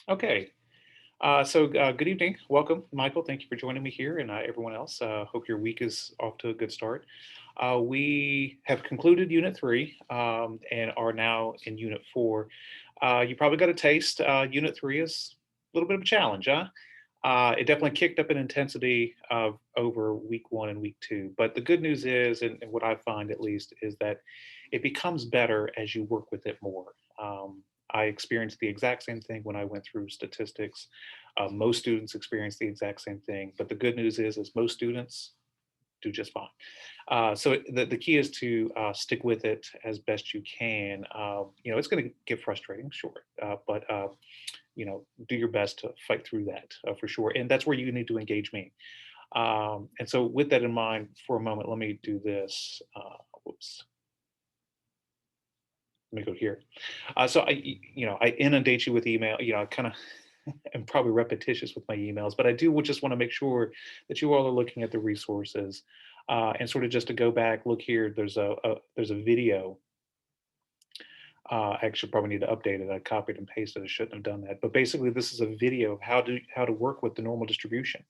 Okay. Good evening. Welcome, Michael. Thank you for joining me here, and everyone else. Hope your week is off to a good start. We have concluded Unit 3 and are now in Unit 4. You probably got a taste. Unit 3 is a little bit of a challenge, huh? It definitely kicked up in intensity over week 1 and week 2. But the good news is, and what I find at least, is that it becomes better as you work with it more. I experienced the exact same thing when I went through statistics. Most students experience the exact same thing, but the good news is most students do just fine. The key is to stick with it as best you can. It's going to get frustrating, sure, but do your best to fight through that for sure. And that's where you need to engage me. And so with that in mind, for a moment, let me do this. Whoops. Let me go here. I inundate you with email. I kind of am probably repetitious with my emails, but I do just want to make sure that you all are looking at the resources and sort of just to go back, look here. There's a video. I actually probably need to update it. I copied and pasted. I shouldn't have done that. But basically, this is a video of how to work with the normal distribution.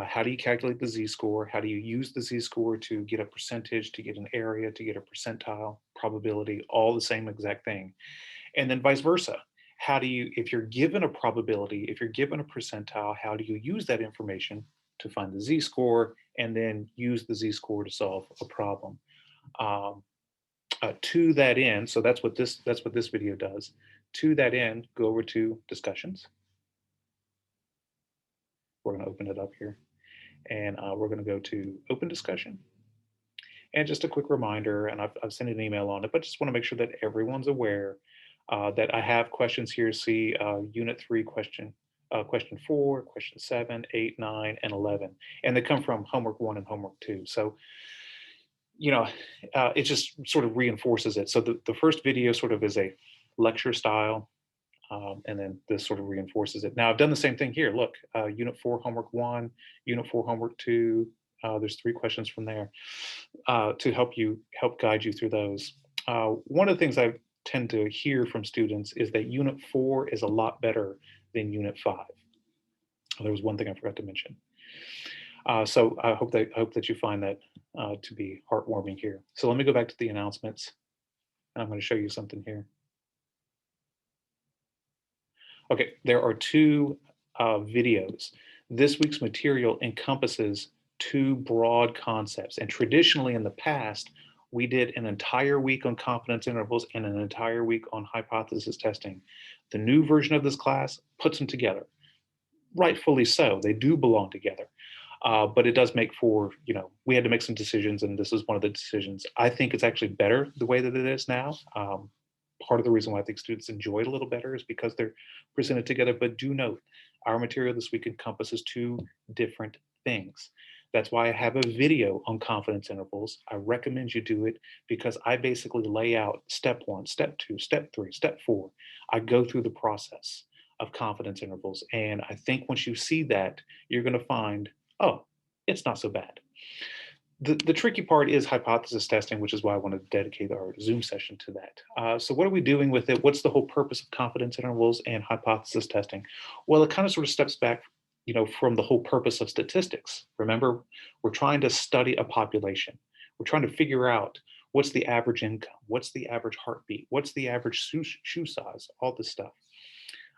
How do you calculate the z-score? How do you use the z-score to get a percentage, to get an area, to get a percentile, probability, all the same exact thing. And then vice versa. How do you, if you're given a probability, if you're given a percentile, how do you use that information to find the z-score and then use the z-score to solve a problem? Um, to that end, so that's what this video does. To that end, go over to discussions. We're going to open it up here, and we're going to go to open discussion. And just a quick reminder, and I've sent an email on it, but just want to make sure that everyone's aware that I have questions here. See Unit 3 question 4, question 7, 8, 9, and 11. And they come from homework 1 and homework 2. So, you know, it just sort of reinforces it. So the first video sort of is a lecture style, and then this sort of reinforces it. Now I've done the same thing here. Look, Unit 4 homework 1, Unit 4 homework 2. There's 3 questions from there to help guide you through those. One of the things I tend to hear from students is that Unit 4 is a lot better than Unit 5. There was one thing I forgot to mention. So I hope that you find that to be heartwarming here. So let me go back to the announcements, and I'm going to show you something here. Okay, there are 2 videos. This week's material encompasses 2 broad concepts, and traditionally in the past, we did an entire week on confidence intervals and an entire week on hypothesis testing. The new version of this class puts them together. Rightfully so, they do belong together. But it does make for, we had to make some decisions, and this is one of the decisions. I think it's actually better the way that it is now. Part of the reason why I think students enjoy it a little better is because they're presented together. But do note, our material this week encompasses 2 different things. That's why I have a video on confidence intervals. I recommend you do it because I basically lay out step 1, step 2, step 3, step 4. I go through the process of confidence intervals. And I think once you see that, you're going to find, oh, it's not so bad. The tricky part is hypothesis testing, which is why I wanted to dedicate our Zoom session to that. So what are we doing with it? What's the whole purpose of confidence intervals and hypothesis testing? Well, it kind of sort of steps back, from the whole purpose of statistics. Remember, we're trying to study a population. We're trying to figure out what's the average income, what's the average heartbeat, what's the average shoe size, all this stuff.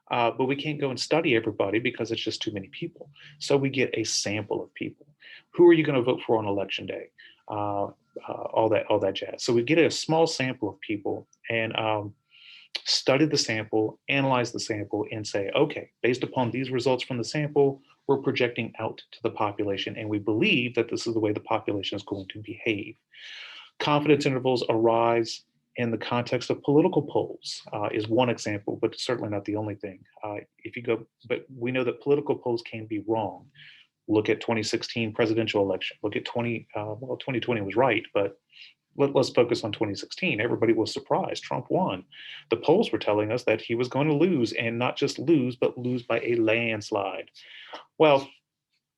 But we can't go and study everybody because it's just too many people. So we get a sample of people. Who are you going to vote for on election day? All that jazz. So we get a small sample of people and study the sample, analyze the sample, and say, okay, based upon these results from the sample, we're projecting out to the population, and we believe that this is the way the population is going to behave. Confidence intervals arise in the context of political polls is one example, but certainly not the only thing. But we know that political polls can be wrong. Look at 2016 presidential election. Look at 2020 was right, but let's focus on 2016. Everybody was surprised. Trump won. The polls were telling us that he was going to lose, and not just lose, but lose by a landslide. Well,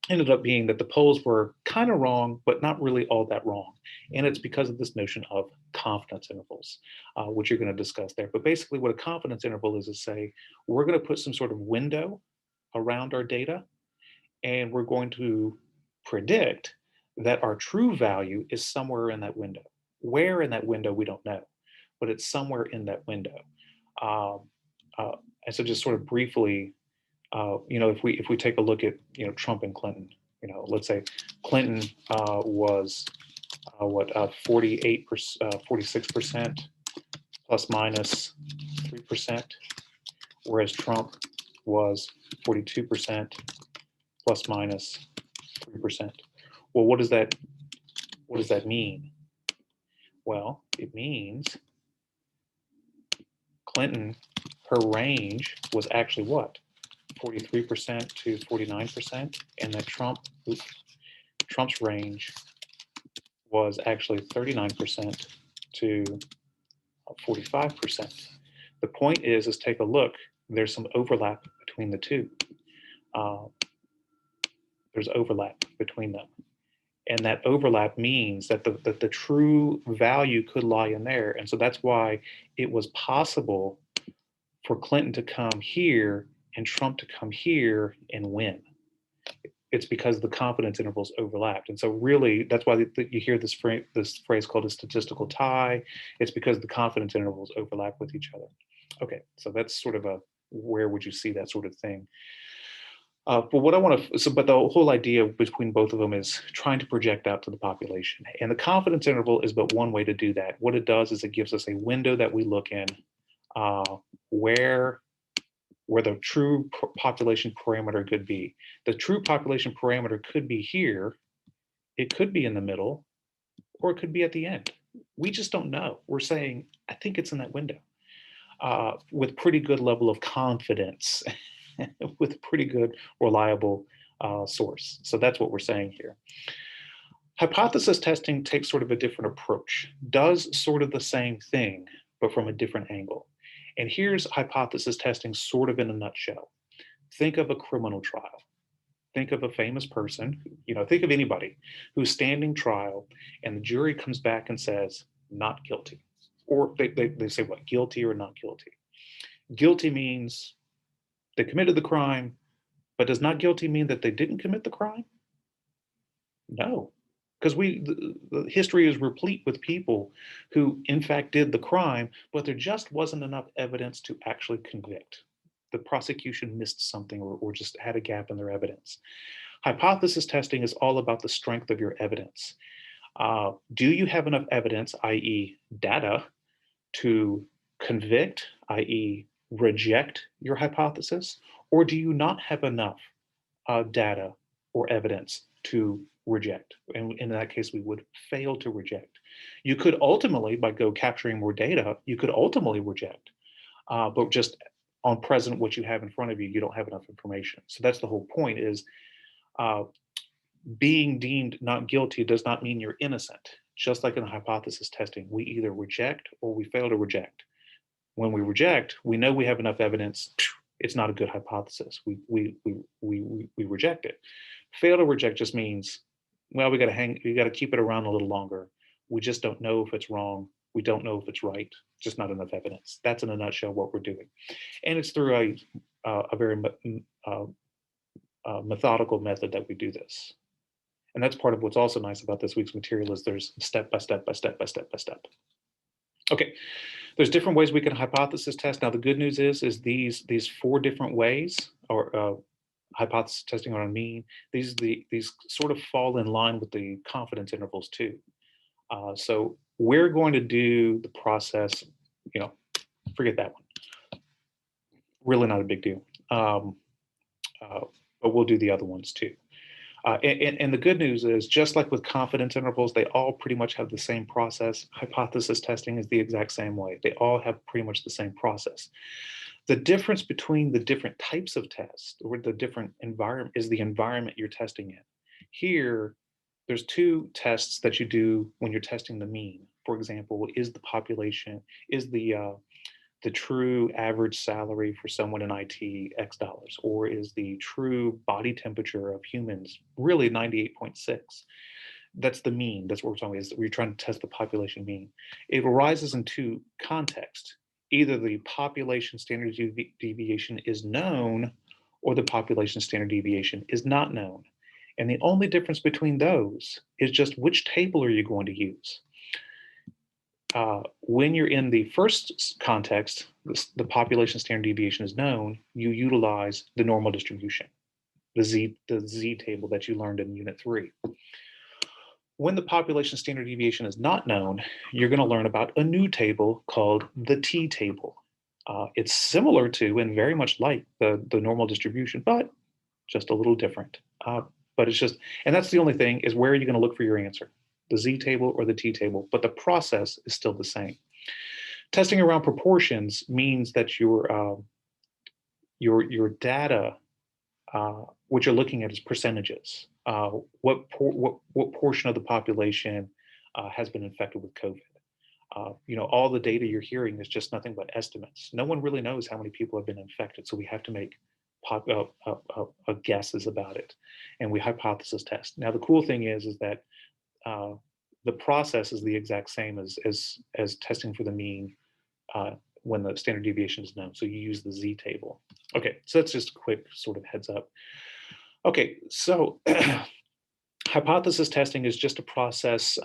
ended up being that the polls were kind of wrong, but not really all that wrong. And it's because of this notion of confidence intervals, which you're going to discuss there. But basically, what a confidence interval is say, we're going to put some sort of window around our data, and we're going to predict that our true value is somewhere in that window. Where in that window, we don't know, but it's somewhere in that window. Um, uh, and so just sort of briefly, if we take a look at Trump and Clinton, let's say Clinton was 48%, 46% plus minus 3%, whereas Trump was 42% plus minus 3%. Well, what does that mean? Well, it means Clinton, her range was actually what? 43% to 49%, and that Trump's range was actually 39% to 45%. The point is take a look. There's some overlap between the two. Uh, there's overlap between them. And that overlap means that the true value could lie in there. And so that's why it was possible for Clinton to come here and Trump to come here and win. It's because the confidence intervals overlapped. And so really, that's why you hear this phrase called a statistical tie. It's because the confidence intervals overlap with each other. Okay, so that's sort of where would you see that sort of thing? But what I want to, but the whole idea between both of them is trying to project out to the population. And the confidence interval is but one way to do that. What it does is it gives us a window that we look in where the true population parameter could be. The true population parameter could be here, it could be in the middle, or it could be at the end. We just don't know. We're saying, I think it's in that window with pretty good level of confidence, with pretty good, reliable source. So that's what we're saying here. Hypothesis testing takes sort of a different approach, does sort of the same thing, but from a different angle. And here's hypothesis testing sort of in a nutshell. Think of a criminal trial. Think of a famous person, think of anybody who's standing trial and the jury comes back and says, not guilty. Or they say what, guilty or not guilty. Guilty means they committed the crime, but does not guilty mean that they didn't commit the crime? No, because the history is replete with people who in fact did the crime, but there just wasn't enough evidence to actually convict. The prosecution missed something or just had a gap in their evidence. Hypothesis testing is all about the strength of your evidence. Do you have enough evidence, i.e. data, to convict, i.e. reject your hypothesis? Or do you not have enough data or evidence to reject? And in that case, we would fail to reject. You could ultimately, by capturing more data, you could ultimately reject, but just on present what you have in front of you, you don't have enough information. So that's the whole point is being deemed not guilty does not mean you're innocent. Just like in hypothesis testing, we either reject or we fail to reject. When we reject, we know we have enough evidence. It's not a good hypothesis. We reject it. Fail to reject just means, well, we got to keep it around a little longer. We just don't know if it's wrong. We don't know if it's right. Just not enough evidence. That's in a nutshell what we're doing, and it's through a very methodical method that we do this. And that's part of what's also nice about this week's material is there's step by step by step by step by step. Okay, there's different ways we can hypothesis test. Now the good news is these 4 different ways, or hypothesis testing on a mean, these sort of fall in line with the confidence intervals too. So we're going to do the process, forget that one. Really not a big deal. But we'll do the other ones too. And the good news is, just like with confidence intervals, they all pretty much have the same process. Hypothesis testing is the exact same way. They all have pretty much the same process. The difference between the different types of tests or the different environment is the environment you're testing in. Here, there's 2 tests that you do when you're testing the mean. For example, is the the true average salary for someone in IT X dollars, or is the true body temperature of humans really 98.6? That's the mean. That's what we're talking about, is that we're trying to test the population mean. It arises in two contexts. Either the population standard deviation is known, or the population standard deviation is not known. And the only difference between those is just which table are you going to use. When you're in the first context, the population standard deviation is known, you utilize the normal distribution, the Z table that you learned in Unit 3. When the population standard deviation is not known, you're going to learn about a new table called the T table. It's similar to and very much like the normal distribution, but just a little different. But it's just, and that's the only thing, is where are you going to look for your answer? The Z table or the T table, but the process is still the same. Testing around proportions means that your data, what you're looking at is percentages. What portion of the population has been infected with COVID? All the data you're hearing is just nothing but estimates. No one really knows how many people have been infected, so we have to make guesses about it, and we hypothesis test. Now, the cool thing is that the process is the exact same as testing for the mean when the standard deviation is known. So you use the Z table. Okay, so that's just a quick sort of heads up. Okay, so hypothesis testing is just a process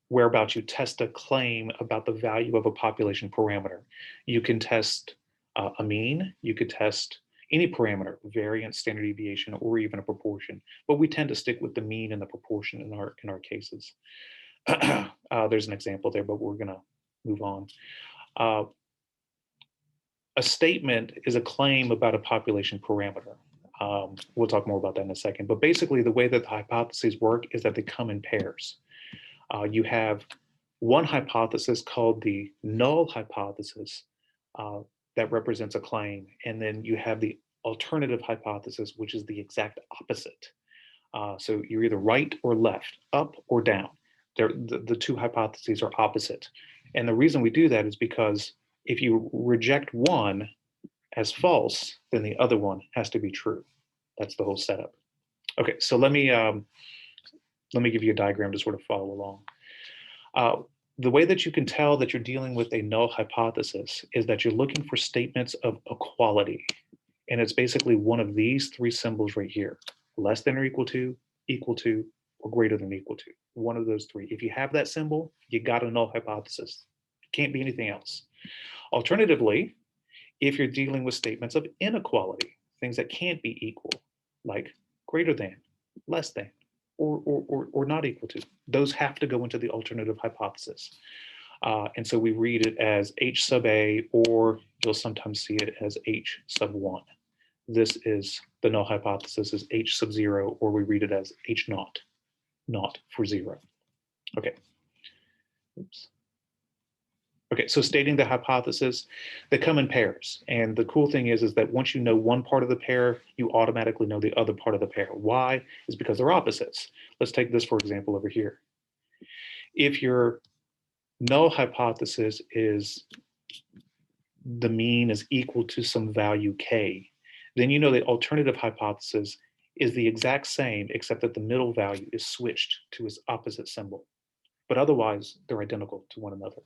whereabouts you test a claim about the value of a population parameter. You can test a mean, you could test any parameter, variance, standard deviation, or even a proportion, but we tend to stick with the mean and the proportion in our cases. There's an example there, but we're gonna move on. A statement is a claim about a population parameter. We'll talk more about that in a second, but basically the way that the hypotheses work is that they come in pairs. You have one hypothesis called the null hypothesis that represents a claim, and then you have the alternative hypothesis, which is the exact opposite. So you're either right or left, up or down. The two hypotheses are opposite. And the reason we do that is because if you reject one as false, then the other one has to be true. That's the whole setup. Okay, so let me give you a diagram to sort of follow along. The way that you can tell that you're dealing with a null hypothesis is that you're looking for statements of equality. And it's basically one of these three symbols right here: less than or equal to, or greater than or equal to. One of those three. If you have that symbol, you got a null hypothesis. It can't be anything else. Alternatively, if you're dealing with statements of inequality, things that can't be equal, like greater than, less than, or not equal to, those have to go into the alternative hypothesis. And so we read it as H sub A, or you'll sometimes see it as H sub 1. This is the null hypothesis is H sub 0, or we read it as H naught, not for 0. Okay. Oops. Okay, so stating the hypothesis, they come in pairs. And the cool thing is that once you know one part of the pair, you automatically know the other part of the pair. Why? Is because they're opposites. Let's take this, for example, over here. If your null hypothesis is the mean is equal to some value k, then you know the alternative hypothesis is the exact same, except that the middle value is switched to its opposite symbol. But otherwise, they're identical to one another.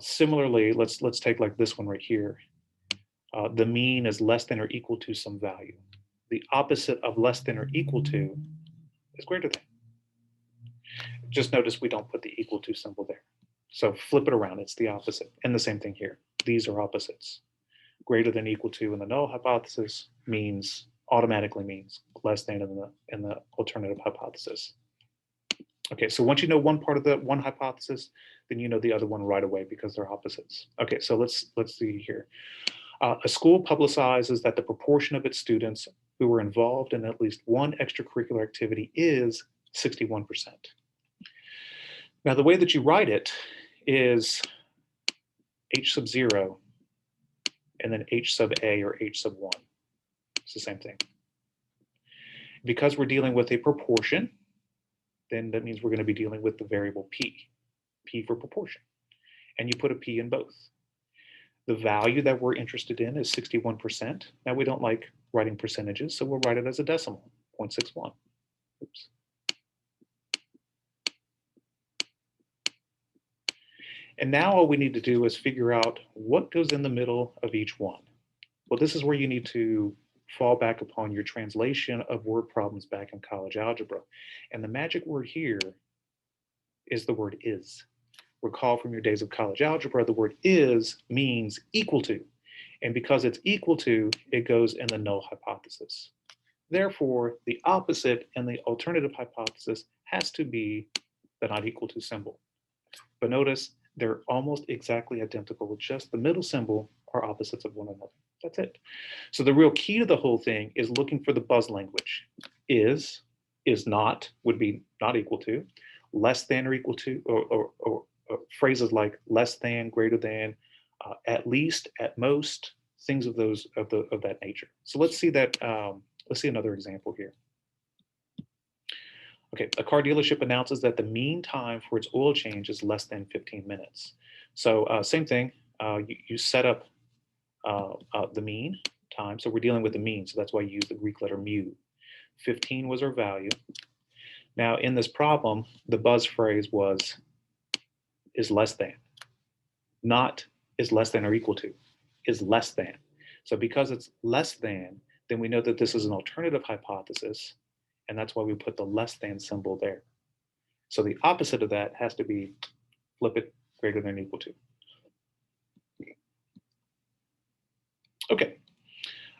Similarly, let's take like this one right here. The mean is less than or equal to some value. The opposite of less than or equal to is greater than. Just notice we don't put the equal to symbol there. So flip it around, it's the opposite. And the same thing here. These are opposites. Greater than, equal to in the null hypothesis means, automatically means less than in the alternative hypothesis. Okay, so once you know one part of the one hypothesis, then you know the other one right away because they're opposites. Okay, so let's see here. A school publicizes that the proportion of its students who were involved in at least one extracurricular activity is 61%. Now, the way that you write it is H sub 0 and then H sub A or H sub 1. It's the same thing. Because we're dealing with a proportion, then that means we're going to be dealing with the variable P for proportion. And you put a P in both. The value that we're interested in is 61%. Now we don't like writing percentages, so we'll write it as a decimal, 0.61. Oops. And now all we need to do is figure out what goes in the middle of each one. Well, this is where you need to fall back upon your translation of word problems back in college algebra. And the magic word here is the word is. Recall from your days of college algebra, the word is means equal to. And because it's equal to, it goes in the null hypothesis. Therefore, the opposite in the alternative hypothesis has to be the not equal to symbol. But notice they're almost exactly identical, with just the middle symbol are opposites of one another. That's it. So the real key to the whole thing is looking for the buzz language. Is not, would be not equal to, less than or equal to, or phrases like less than, greater than, at least, at most, things of those of that nature. So let's see that. Let's see another example here. Okay, a car dealership announces that the mean time for its oil change is less than 15 minutes. So same thing, you set up the mean time. So we're dealing with the mean, so that's why you use the Greek letter mu. 15 was our value. Now in this problem, the buzz phrase was is less than, not is less than or equal to, is less than. So because it's less than, then we know that this is an alternative hypothesis, and that's why we put the less than symbol there. So the opposite of that has to be flip it greater than or equal to. Okay.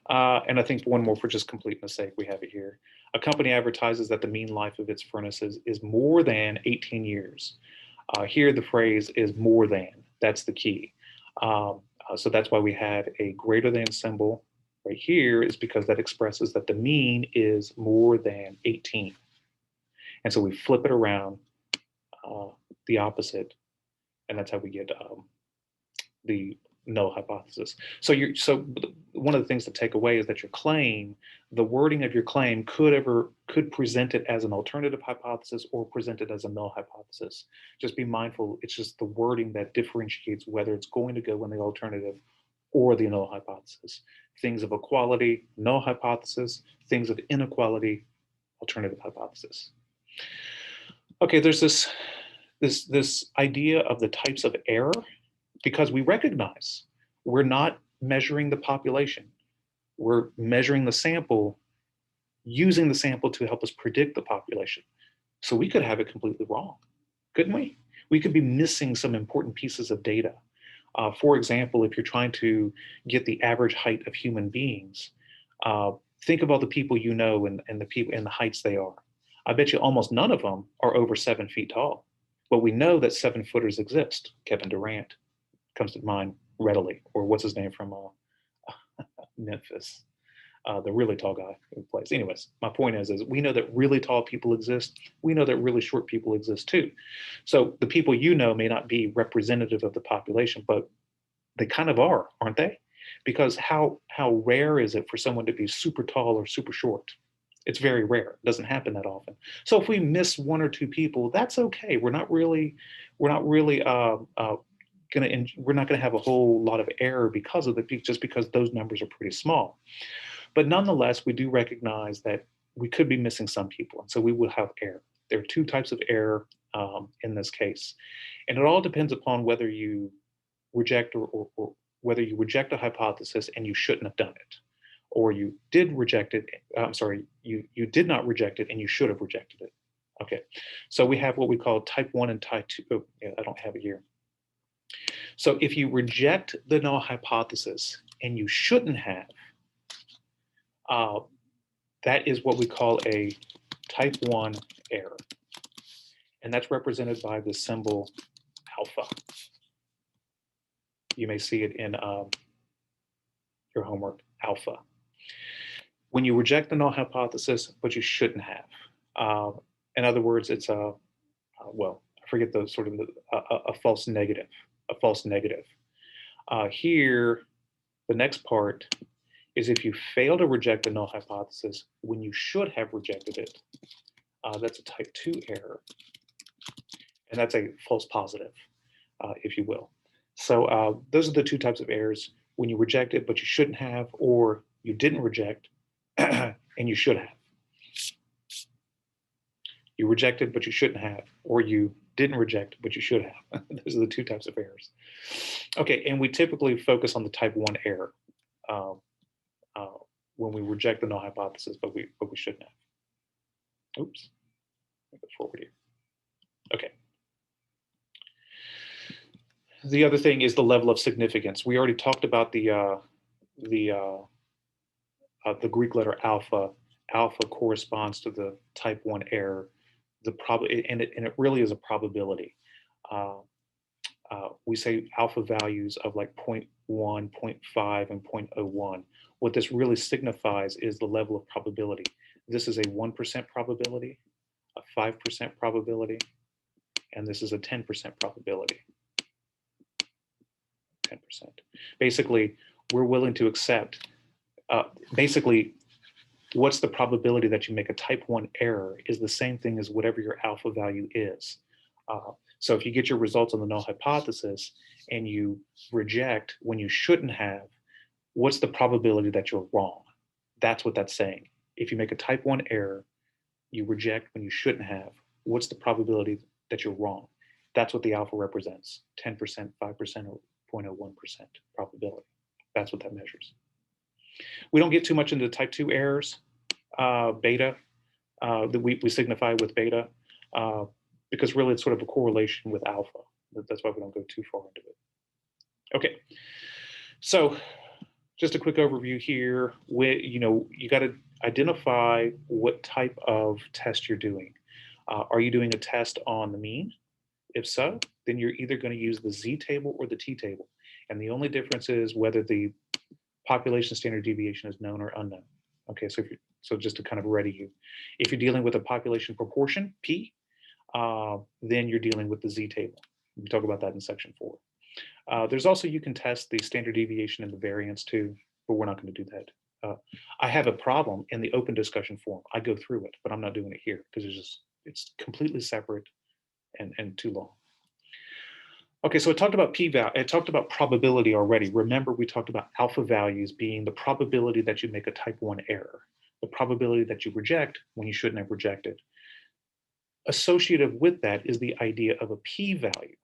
And I think one more for just completeness sake, we have it here. A company advertises that the mean life of its furnaces is more than 18 years. Here the phrase is more than, that's the key. So that's why we have a greater than symbol right here, is because that expresses that the mean is more than 18. And so we flip it around the opposite, and that's how we get the null hypothesis. So one of the things to take away is that your claim, the wording of your claim could present it as an alternative hypothesis or present it as a null hypothesis. Just be mindful, it's just the wording that differentiates whether it's going to go in the alternative or the null hypothesis. Things of equality, null hypothesis. Things of inequality, alternative hypothesis. Okay, there's this idea of the types of error, because we recognize we're not measuring the population. We're measuring the sample, using the sample to help us predict the population. So we could have it completely wrong, couldn't we? We could be missing some important pieces of data. For example, if you're trying to get the average height of human beings, think of all the people you know and the people and the heights they are. I bet you almost none of them are over 7 feet tall. But we know that 7-footers exist. Kevin Durant comes to mind readily, or what's his name from Memphis, the really tall guy who plays. Anyways, my point is we know that really tall people exist. We know that really short people exist too. So the people you know may not be representative of the population, but they kind of are, aren't they? Because how rare is it for someone to be super tall or super short? It's very rare. It doesn't happen that often. So if we miss 1 or 2 people, that's okay. We're not gonna have a whole lot of error because of it, just because those numbers are pretty small. But nonetheless, we do recognize that we could be missing some people, and so we will have error. There are 2 types of error in this case, and it all depends upon whether you reject or whether you reject a hypothesis and you shouldn't have done it, or you did reject it. I'm sorry, you did not reject it and you should have rejected it. Okay, so we have what we call type 1 and type 2. Oh, yeah, I don't have it here. So if you reject the null hypothesis and you shouldn't have, that is what we call a type 1 error. And that's represented by the symbol alpha. You may see it in your homework, alpha. When you reject the null hypothesis, but you shouldn't have. In other words, it's well, I forget the sort of a false negative, here, the next part is if you fail to reject the null hypothesis when you should have rejected it, that's a type 2 error. And that's a false positive, if you will. So those are the two types of errors: when you reject it, but you shouldn't have, or you didn't reject and you should have. You rejected, but you shouldn't have, or you didn't reject, but you should have. Those are the two types of errors. Okay, and we typically focus on the type 1 error uh, uh, when we reject the null hypothesis, but we shouldn't have. Oops, go forward here. Okay. The other thing is the level of significance. We already talked about the Greek letter alpha. Alpha corresponds to the type 1 error. And it really is a probability. Uh, we say alpha values of like 0.1, 0.5, and 0.01. What this really signifies is the level of probability. This is a 1% probability, a 5% probability, and this is a 10% probability. 10%. Basically, we're willing to accept, basically, what's the probability that you make a type 1 error is the same thing as whatever your alpha value is. So if you get your results on the null hypothesis and you reject when you shouldn't have, what's the probability that you're wrong? That's what that's saying. If you make a type 1 error, you reject when you shouldn't have, what's the probability that you're wrong? That's what the alpha represents: 10%, 5%, or 0.01% probability. That's what that measures. We don't get too much into type 2 errors, beta, that we signify with beta, because really it's sort of a correlation with alpha. That's why we don't go too far into it. Okay, so just a quick overview here. You got to identify what type of test you're doing. Are you doing a test on the mean? If so, then you're either going to use the Z table or the T table. And the only difference is whether the population standard deviation is known or unknown. Okay, so just to kind of ready you. If you're dealing with a population proportion, P, then you're dealing with the Z table. We talk about that in section 4. There's also, you can test the standard deviation and the variance too, but we're not going to do that. I have a problem in the open discussion forum. I go through it, but I'm not doing it here because it's completely separate and too long. Okay, so it talked about p-value. It talked about probability already. Remember, we talked about alpha values being the probability that you make a type 1 error, the probability that you reject when you shouldn't have rejected. Associated with that is the idea of a p-value.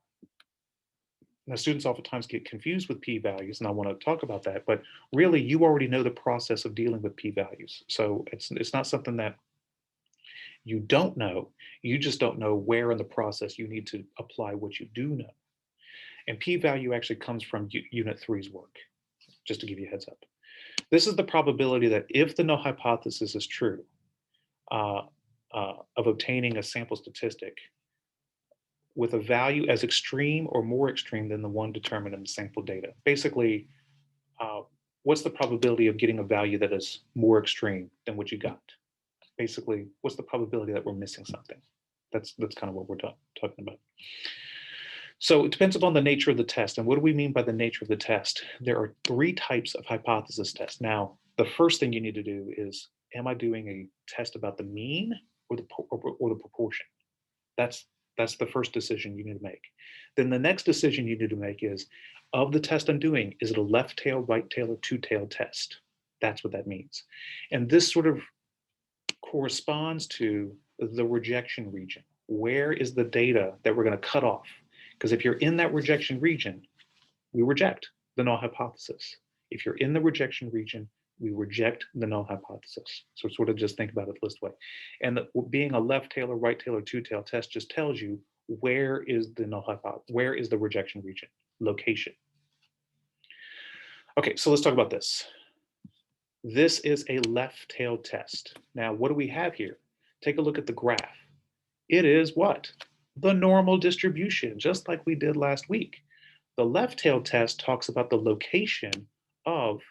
Now, students oftentimes get confused with p-values, and I want to talk about that, but really you already know the process of dealing with p-values. So it's not something that you don't know, you just don't know where in the process you need to apply what you do know. And p-value actually comes from Unit 3's work, just to give you a heads up. This is the probability that if the null hypothesis is true, of obtaining a sample statistic with a value as extreme or more extreme than the one determined in the sample data. Basically, what's the probability of getting a value that is more extreme than what you got? Basically, what's the probability that we're missing something? That's kind of what we're talking about. So it depends upon the nature of the test. And what do we mean by the nature of the test? There are 3 types of hypothesis tests. Now, the first thing you need to do is, am I doing a test about the mean or the proportion? That's the first decision you need to make. Then the next decision you need to make is, of the test I'm doing, is it a left tail, right tail, or two-tail test? That's what that means. And this sort of corresponds to the rejection region. Where is the data that we're going to cut off? Because if you're in that rejection region, we reject the null hypothesis. If you're in the rejection region, we reject the null hypothesis. So sort of just think about it this way. And being a left tail or right tail or two-tail test just tells you where is the null hypothesis, where is the rejection region, location. Okay, so let's talk about this. This is a left tail test. Now, what do we have here? Take a look at the graph. It is what? The normal distribution, just like we did last week. The left tail test talks about the location of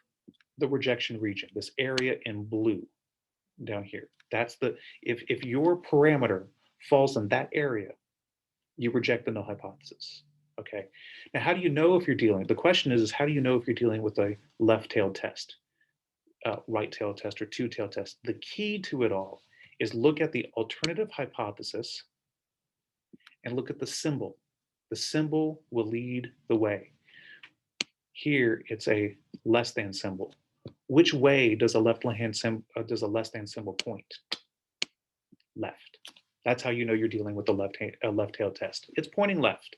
the rejection region, this area in blue down here. That's if your parameter falls in that area, you reject the null hypothesis. Okay. Now, how do you know if you're dealing? The question is how do you know if you're dealing with a left tail test, right tail test, or two tail test? The key to it all is look at the alternative hypothesis and look at the symbol. The symbol will lead the way. Here, it's a less than symbol. Which way does a left-hand symbol, does a less than symbol point? Left. That's how you know you're dealing with the left-tailed test. It's pointing left,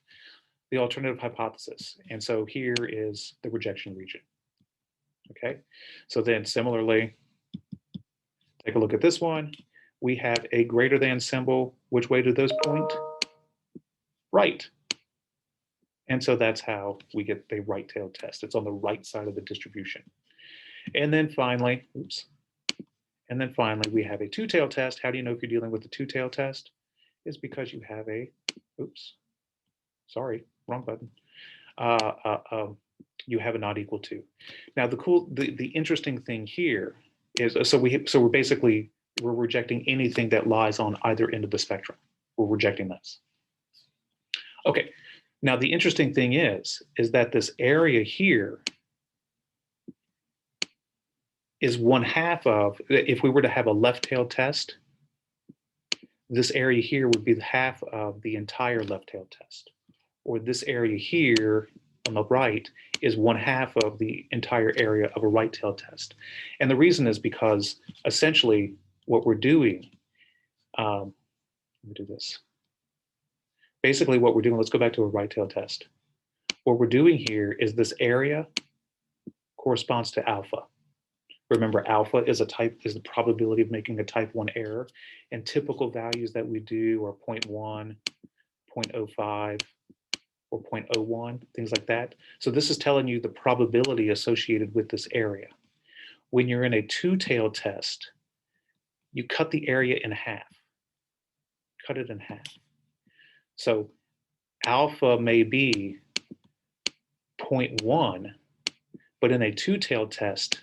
the alternative hypothesis. And so here is the rejection region. Okay, so then similarly, take a look at this one. We have a greater than symbol. Which way do those point? Right. And so that's how we get the right-tailed test. It's on the right side of the distribution. And then finally, we have a two-tailed test. How do you know if you're dealing with a two-tailed test? Is because you have a, sorry, wrong button. You have a not equal to. Now the interesting thing here is, we're rejecting anything that lies on either end of the spectrum. We're rejecting this. Okay, now the interesting thing is that this area here is 1/2 of, if we were to have a left-tailed test, this area here would be half of the entire left-tailed test. Or this area here on the right is 1/2 of the entire area of a right-tailed test. And the reason is because essentially what we're doing, let me do this. Basically what we're doing, let's go back to a right-tailed test. What we're doing here is this area corresponds to alpha. Remember, alpha is the probability of making a type 1 error, and typical values that we do are 0.1, 0.05, or 0.01, things like that. So this is telling you the probability associated with this area. When you're in a two-tailed test, you cut the area in half. Cut it in half. So alpha may be 0.1, but in a two-tailed test,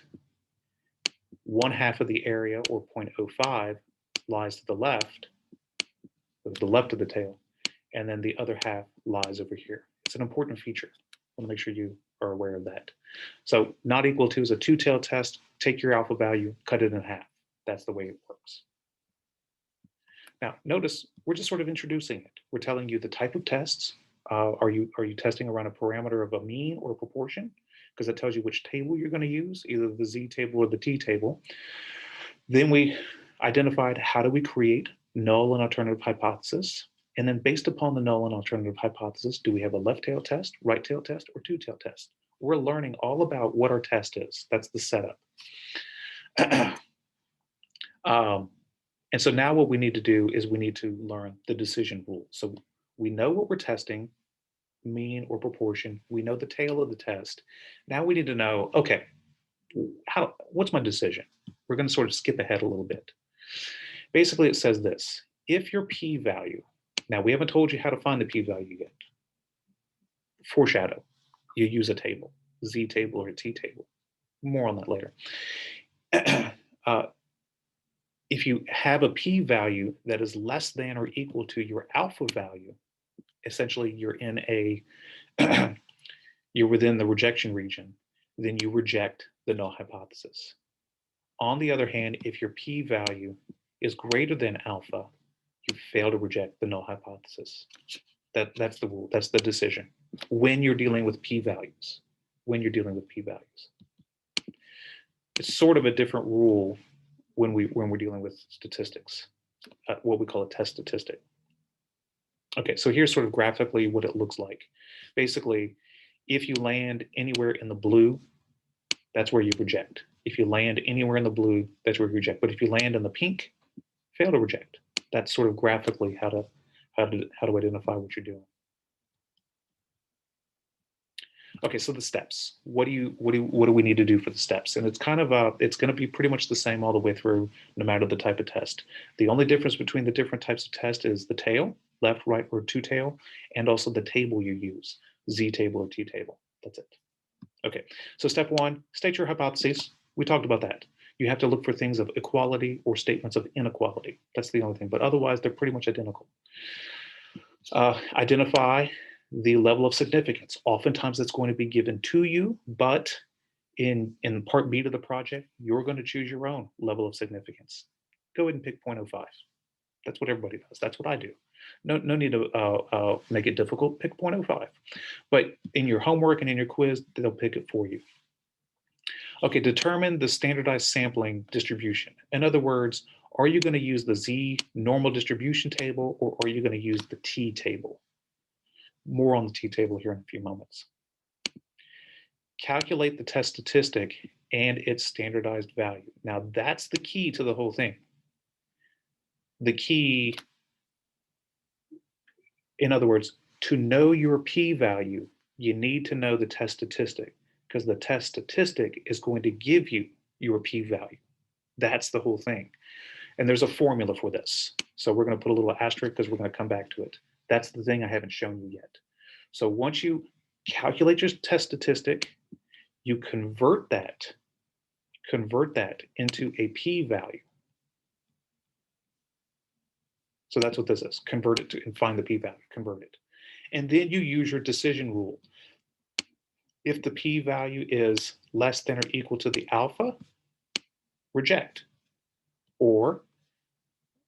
1/2 of the area, or 0.05, lies to the left of the tail, and then the other half lies over here. It's an important feature. I want to make sure you are aware of that. So not equal to is a two-tailed test. Take your alpha value, cut it in half. That's the way it works. Now, notice we're just sort of introducing it. We're telling you the type of tests. Are you testing around a parameter of a mean or a proportion? Because it tells you which table you're going to use, either the Z table or the T table. Then we identified how do we create null and alternative hypothesis. And then based upon the null and alternative hypothesis, do we have a left-tailed test, right-tailed test, or two-tailed test? We're learning all about what our test is. That's the setup. And so now what we need to do is we need to learn the decision rule. So we know what we're testing, mean or proportion. We know the tail of the test. Now we need to know, okay, what's my decision? We're going to sort of skip ahead a little bit. Basically, it says this: if your p-value, now we haven't told you how to find the p-value yet. Foreshadow, you use a table, Z table or a T table. More on that later. If you have a p-value that is less than or equal to your alpha value, essentially you're within the rejection region, then you reject the null hypothesis. On the other hand, if your p-value is greater than alpha, you fail to reject the null hypothesis. That's the rule. That's the decision. When you're dealing with p-values, it's sort of a different rule when we're dealing with statistics, what we call a test statistic. Okay, so here's sort of graphically what it looks like. Basically, if you land anywhere in the blue, that's where you reject. If you land anywhere in the blue, that's where you reject. But if you land in the pink, fail to reject. That's sort of graphically how to identify what you're doing. Okay, so the steps. What do we need to do for the steps? And it's kind of it's going to be pretty much the same all the way through, no matter the type of test. The only difference between the different types of test is the tail, left, right, or two-tail, and also the table you use, Z table or T table. That's it. Okay, so step one, state your hypotheses. We talked about that. You have to look for things of equality or statements of inequality. That's the only thing, but otherwise they're pretty much identical. Identify the level of significance. Oftentimes it's going to be given to you, but in part B to the project, you're going to choose your own level of significance. Go ahead and pick 0.05. That's what everybody does. That's what I do. No need to make it difficult. Pick 0.05. But in your homework and in your quiz, they'll pick it for you. Okay, determine the standardized sampling distribution. In other words, are you going to use the Z normal distribution table, or are you going to use the T table? More on the T table here in a few moments. Calculate the test statistic and its standardized value. Now that's the key to the whole thing. The key, in other words, to know your p-value, you need to know the test statistic, because the test statistic is going to give you your p-value. That's the whole thing. And there's a formula for this. So we're going to put a little asterisk because we're going to come back to it. That's the thing I haven't shown you yet. So once you calculate your test statistic, you convert that into a p-value. So that's what this is. Convert it to and find the p-value, convert it. And then you use your decision rule. If the p-value is less than or equal to the alpha, reject. Or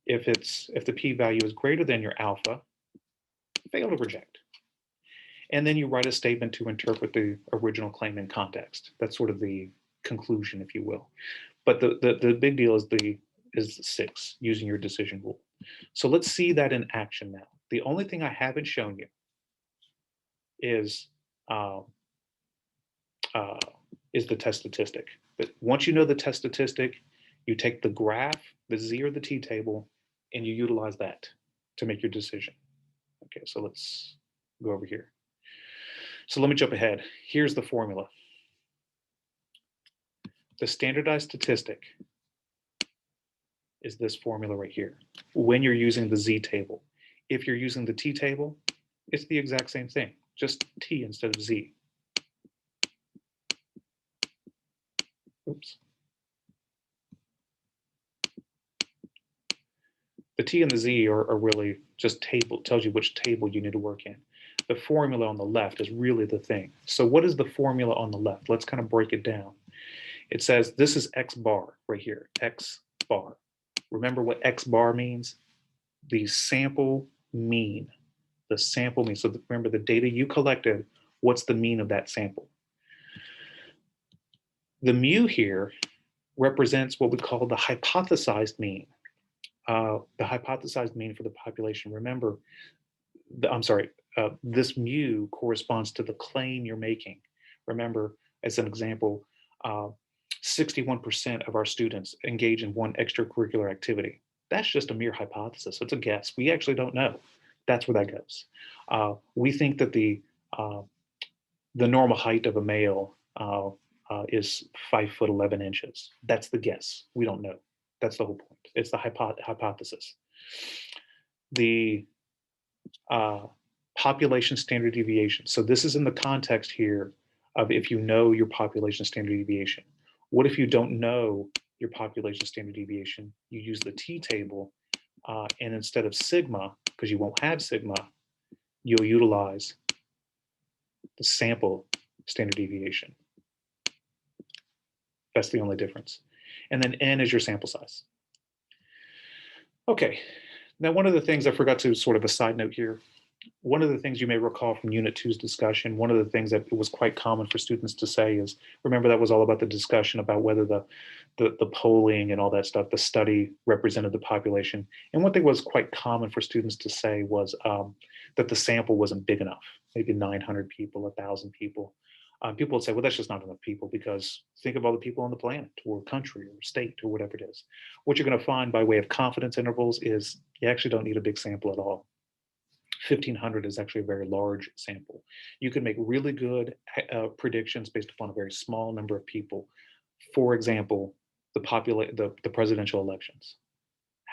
if the p-value is greater than your alpha, fail to reject. And then you write a statement to interpret the original claim in context. That's sort of the conclusion, if you will. But the big deal is 6, using your decision rule. So let's see that in action now. The only thing I haven't shown you is the test statistic. But once you know the test statistic, you take the graph, the Z or the T table, and you utilize that to make your decision. Okay, so let's go over here. So let me jump ahead. Here's the formula. The standardized statistic is this formula right here when you're using the Z table. If you're using the T table, it's the exact same thing, just T instead of Z. Oops. The T and the Z are really just tells you which table you need to work in. The formula on the left is really the thing. So what is the formula on the left? Let's kind of break it down. It says this is X bar right here, X bar. Remember what X bar means? The sample mean. The sample mean. So remember the data you collected, what's the mean of that sample? The mu here represents what we call the hypothesized mean. The hypothesized mean for the population. Remember, this mu corresponds to the claim you're making. Remember, as an example, 61% of our students engage in one extracurricular activity. That's just a mere hypothesis. It's a guess. We actually don't know. That's where that goes. We think that the normal height of a male is 5'11". That's the guess. We don't know. That's the whole point. It's the hypothesis. The population standard deviation. So this is in the context here of if you know your population standard deviation. What if you don't know your population standard deviation? You use the T table, and instead of sigma, because you won't have sigma, you'll utilize the sample standard deviation. That's the only difference. And then N is your sample size. Okay, now one of the things I forgot to sort of a side note here, one of the things you may recall from Unit 2's discussion, one of the things that it was quite common for students to say is, remember that was all about the discussion about whether the polling and all that stuff, the study represented the population. And one thing was quite common for students to say was that the sample wasn't big enough, maybe 900 people, 1,000 people. People would say, well, that's just not enough people, because think of all the people on the planet or country or state or whatever it is. What you're going to find by way of confidence intervals is you actually don't need a big sample at all. 1,500 is actually a very large sample. You can make really good predictions based upon a very small number of people. For example, the presidential elections.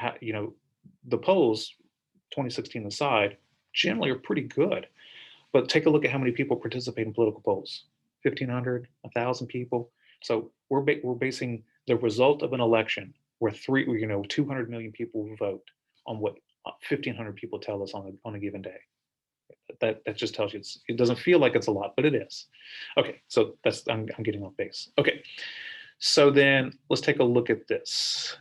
The polls, 2016 aside, generally are pretty good. But take a look at how many people participate in political polls. 1,500, 1,000 people. So we're basing the result of an election where 200 million people will vote on what 1,500 people tell us on a given day. That just tells you it doesn't feel like it's a lot, but it is. Okay, so I'm getting off base. Okay, so then let's take a look at this.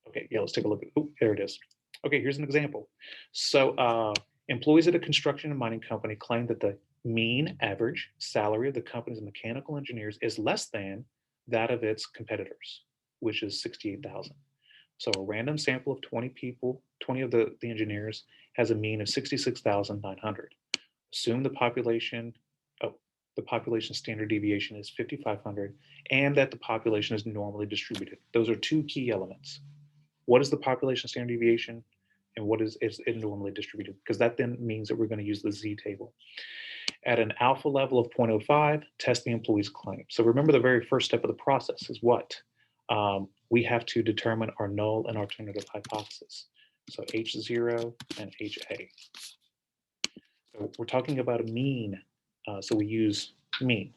Okay, yeah, let's take a look at, there it is. Okay, here's an example. So employees at a construction and mining company claim that the mean average salary of the company's mechanical engineers is less than that of its competitors, which is 68,000. So a random sample of 20 people, 20 of the engineers has a mean of 66,900. Assume the population standard deviation is 5,500 and that the population is normally distributed. Those are two key elements. What is the population standard deviation and what is it normally distributed? Because that then means that we're going to use the Z table. At an alpha level of 0.05, test the employee's claim. So remember the very first step of the process is what? We have to determine our null and alternative hypothesis. So H0 and HA. So we're talking about a mean, so we use mean.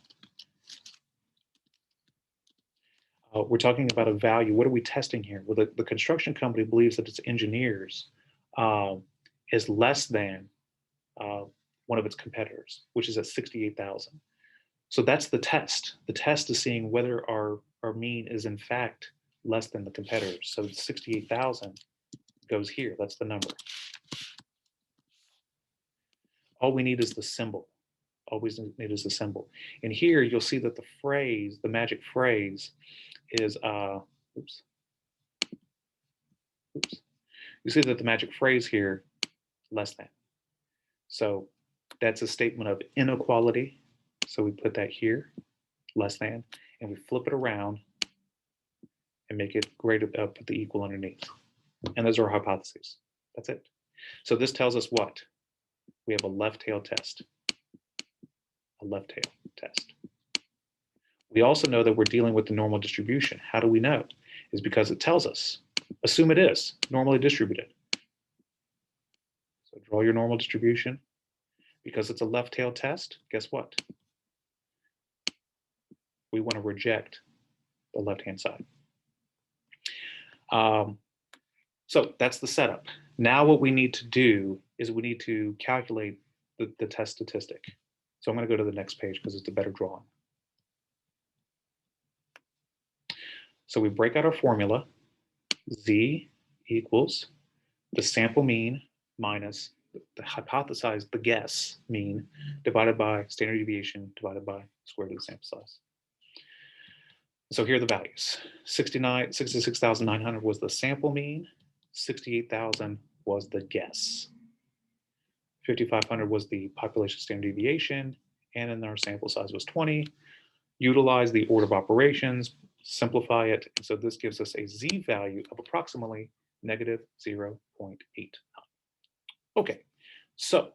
We're talking about a value. What are we testing here? Well, the construction company believes that its engineers is less than one of its competitors, which is at 68,000. So that's the test. The test is seeing whether our mean is in fact less than the competitors. So 68,000 goes here. That's the number. All we need is the symbol. All we need is the symbol. And here you'll see that the phrase, the magic phrase is, oops. You see that the magic phrase here, less than. So that's a statement of inequality. So we put that here, less than, and we flip it around and make it greater, put the equal underneath. And those are our hypotheses. That's it. So this tells us what? We have a left tail test. A left tail test. We also know that we're dealing with the normal distribution. How do we know? Is because it tells us. Assume it is normally distributed. So draw your normal distribution. Because it's a left tail test, guess what? We want to reject the left-hand side. So that's the setup. Now what we need to do is we need to calculate the test statistic. So I'm going to go to the next page because it's a better drawing. So we break out our formula. Z equals the sample mean minus the hypothesized, the guess mean, divided by standard deviation divided by square root of the sample size. So here are the values. 66,900 was the sample mean. 68,000 was the guess. 5,500 was the population standard deviation. And then our sample size was 20. Utilize the order of operations, simplify it. And so this gives us a Z value of approximately negative 0.89. Okay, so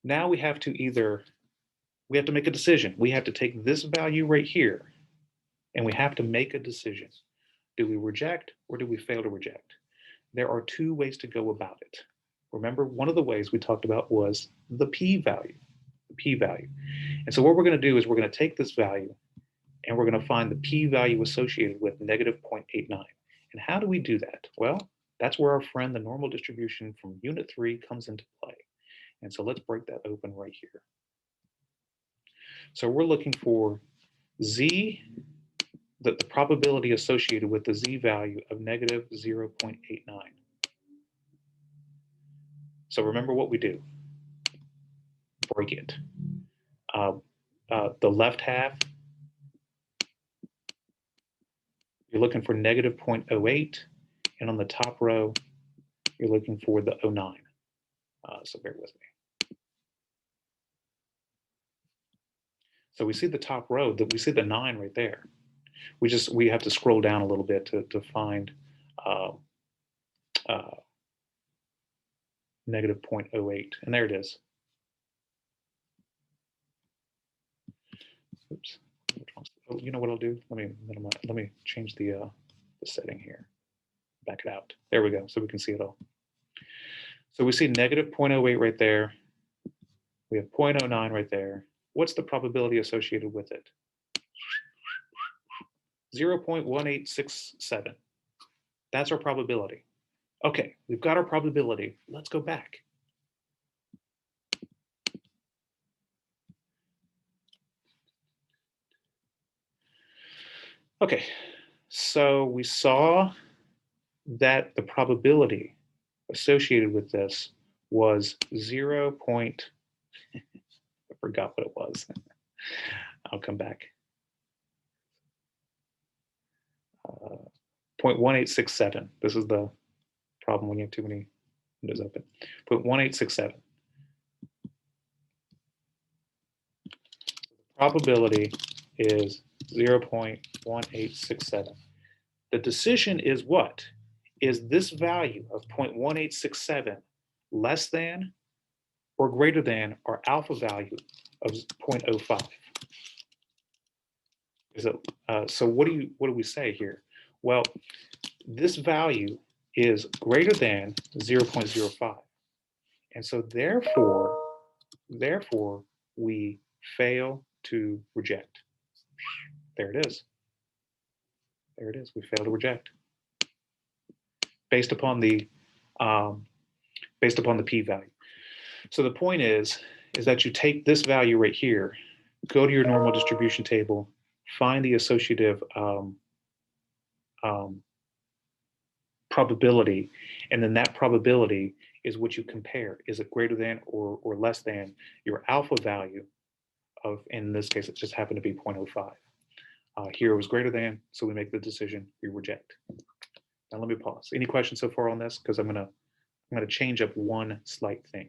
now we have to make a decision. We have to take this value right here and we have to make a decision. Do we reject or do we fail to reject? There are two ways to go about it. Remember, one of the ways we talked about was the p-value. The p-value. And so what we're going to do is we're going to take this value and we're going to find the p-value associated with negative 0.89. And how do we do that? Well, that's where our friend, the normal distribution from Unit 3 comes into play. And so let's break that open right here. So we're looking for Z, the probability associated with the Z value of negative 0.89. So remember what we do. Break it. The left half, you're looking for negative 0.08, and on the top row, you're looking for the 0.9. So bear with me. So we see the top row, that we see the 9 right there. We have to scroll down a little bit to find negative 0.08, and there it is. Oops. Oh, you know what I'll do? Let me change the setting here. Back it out. There we go, so we can see it all. So we see negative 0.08 right there. We have 0.09 right there. What's the probability associated with it? 0.1867. That's our probability. Okay, we've got our probability. Let's go back. Okay, so we saw that the probability associated with this was 0. I forgot what it was. I'll come back. 0.1867. This is the problem when you have too many windows open. 0.1867. Probability is 0.1867. The decision is what? Is this value of 0.1867 less than or greater than our alpha value of 0.05? Is it, so what do we say here? Well, this value is greater than 0.05. And so therefore, we fail to reject. There it is. There it is. We fail to reject based upon the p-value. So the point is that you take this value right here, go to your normal distribution table, find the associative probability, and then that probability is what you compare. Is it greater than or less than your alpha value of, in this case, it just happened to be 0.05. Here it was greater than, so we make the decision, we reject. Now let me pause. Any questions so far on this? Because I'm gonna change up one slight thing.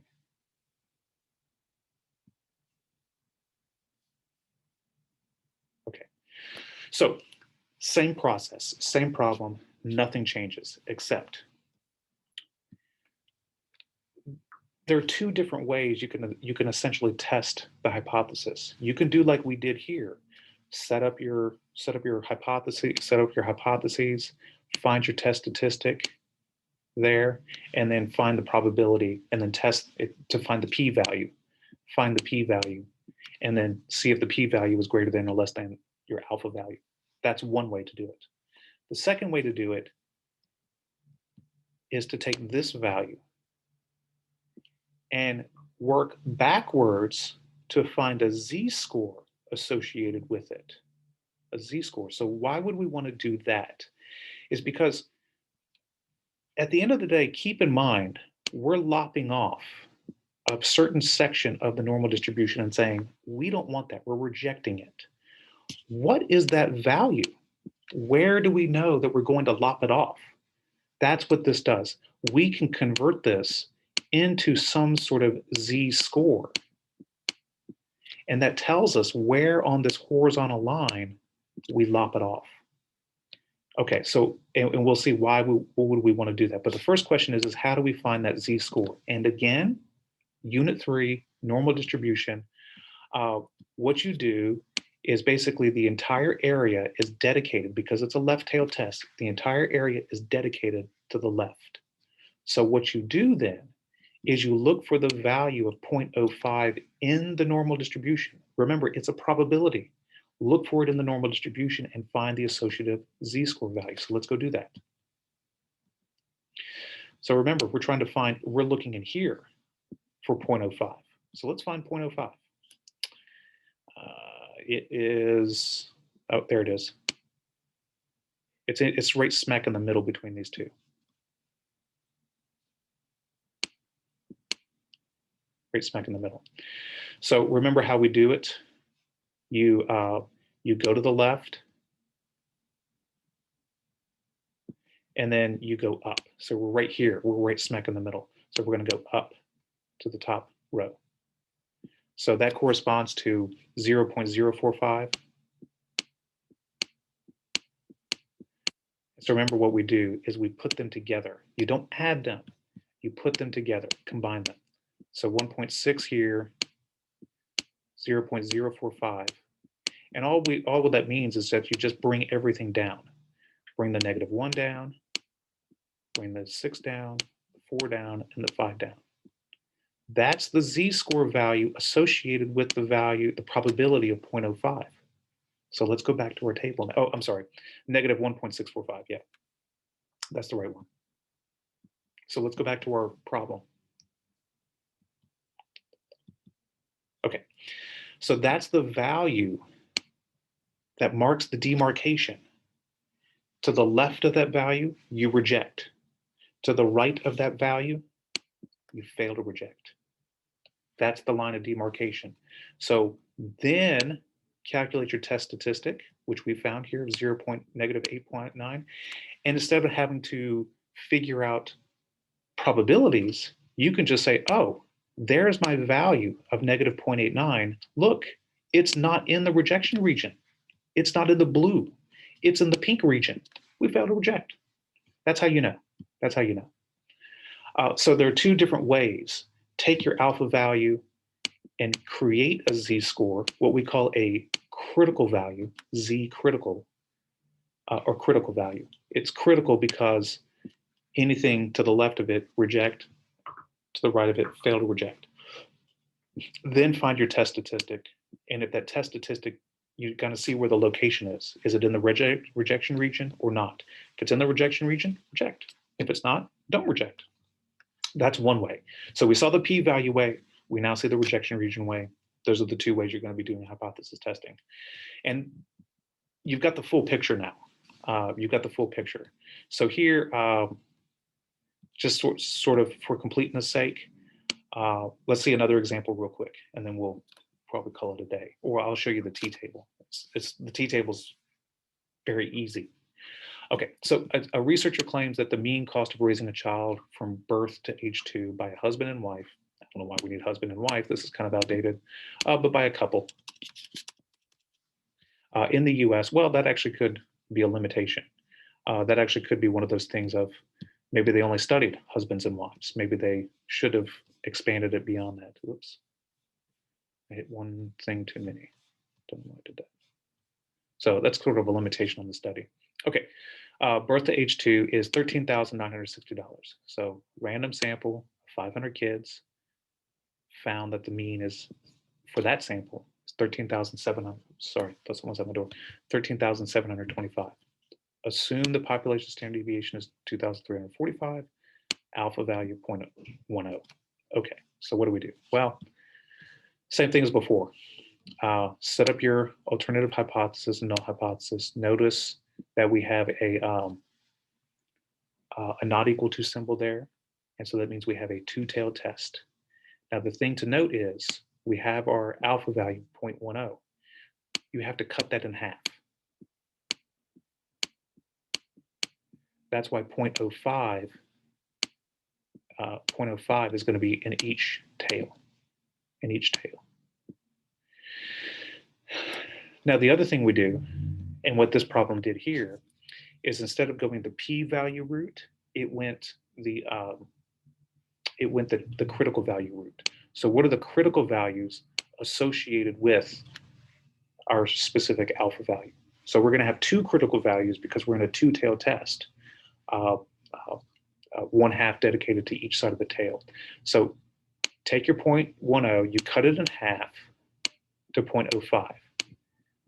Okay, so same process, same problem, nothing changes, except there are two different ways you can essentially test the hypothesis. You can do like we did here, set up your hypotheses, find your test statistic there, and then find the probability, and then test it to find the p-value. Find the p-value, and then see if the p-value is greater than or less than your alpha value. That's one way to do it. The second way to do it is to take this value and work backwards to find a z-score associated with it, a z-score. So why would we want to do that? Is because at the end of the day, keep in mind, we're lopping off a certain section of the normal distribution and saying, we don't want that, we're rejecting it. What is that value? Where do we know that we're going to lop it off? That's what this does. We can convert this into some sort of z-score. And that tells us where on this horizontal line we lop it off. Okay, so, and we'll see why what would we want to do that. But the first question is how do we find that z-score? And again, Unit 3, normal distribution, what you do is basically the entire area is dedicated, because it's a left-tailed test, the entire area is dedicated to the left. So what you do then is you look for the value of 0.05 in the normal distribution. Remember, it's a probability. Look for it in the normal distribution and find the associative z-score value. So let's go do that. So remember, we're looking in here for 0.05. So let's find 0.05. It is, oh, there it is. It's right smack in the middle between these two. Right smack in the middle. So remember how we do it. You go to the left, and then you go up. So we're right here. We're right smack in the middle. So we're going to go up to the top row. So that corresponds to 0.045. So remember what we do is we put them together. You don't add them. You put them together, combine them. So 1.6 here, 0.045. And all what that means is that you just bring everything down. Bring the -1 down, bring the 6 down, the 4 down, and the 5 down. That's the z-score value associated with the value, the probability of 0.05. So let's go back to our table now. Oh, I'm sorry, -1.645, yeah. That's the right one. So let's go back to our problem. Okay, so that's the value that marks the demarcation. To the left of that value, you reject. to the right of that value, you fail to reject. That's the line of demarcation. So then calculate your test statistic, which we found here of -8.9. And instead of having to figure out probabilities, you can just say, oh, there's my value of -0.89. Look, it's not in the rejection region. It's not in the blue. It's in the pink region. We failed to reject. That's how you know. That's how you know. So there are two different ways. Take your alpha value and create a z-score, what we call a critical value, z critical, or critical value. It's critical because anything to the left of it, reject, to the right of it, fail to reject. Then find your test statistic. And if that test statistic, you're going to see where the location is. Is it in the rejection region or not? If it's in the rejection region, reject. If it's not, don't reject. That's one way. So we saw the p-value way. We now see the rejection region way. Those are the two ways you're going to be doing hypothesis testing. And you've got the full picture now. You've got the full picture. So here, just sort of for completeness sake, let's see another example real quick, and then we'll probably call it a day. Or I'll show you the t-table. The t-table's very easy. Okay, so a researcher claims that the mean cost of raising a child from birth to age 2 by a husband and wife, I don't know why we need husband and wife, this is kind of outdated, but by a couple in the US, well, that actually could be a limitation. That actually could be one of those things of maybe they only studied husbands and wives. Maybe they should have expanded it beyond that. Whoops, I hit one thing too many. Don't know why I did that. So that's sort of a limitation on the study. Okay, birth to age 2 is $13,960. So random sample, 500 kids, found that the mean is, for that sample, is 13,700, sorry, that's someone's at my door, 13,725. Assume the population standard deviation is 2,345, alpha value 0.10. Okay, so what do? Well, same thing as before. Set up your alternative hypothesis and null hypothesis. Notice that we have a not equal to symbol there. And so that means we have a two-tailed test. Now, the thing to note is we have our alpha value 0.10. You have to cut that in half. That's why 0.05 is going to be in each tail. In each tail. Now, the other thing we do, and what this problem did here, is instead of going the p-value route, it went the critical value route. So what are the critical values associated with our specific alpha value? So we're going to have two critical values because we're in a two-tailed test, 1/2 dedicated to each side of the tail. So take your 0.10, you cut it in half to 0.05.